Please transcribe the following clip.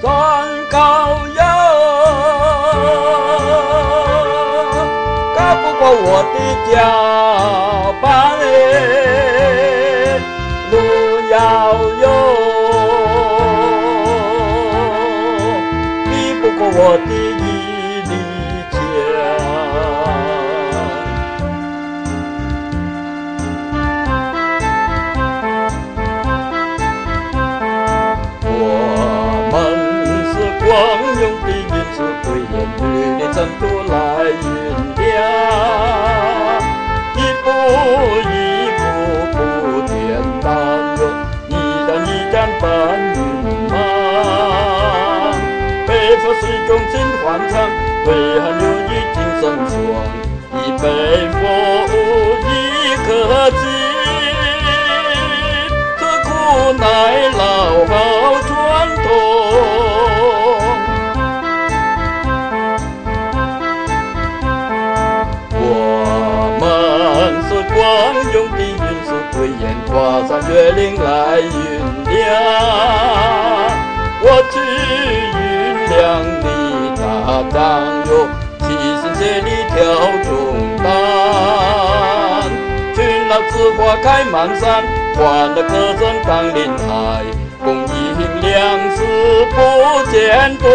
山高遥，高不过我的脚板嘞，路遥遥，比不过我的毅力强。光荣的因素对言语的程度来酝酿，一步一步不颠倒哟，一站一站奔云忙。北佛水中尽欢畅，对汉有一定生双，一杯佛一颗金，此苦乃老好传统。光荣的云素对烟跨上月岭来酝酿，我去酝酿你大张哟，齐心协力挑重担。群老子花开满山，欢乐歌声荡林海，公益粮食不间断。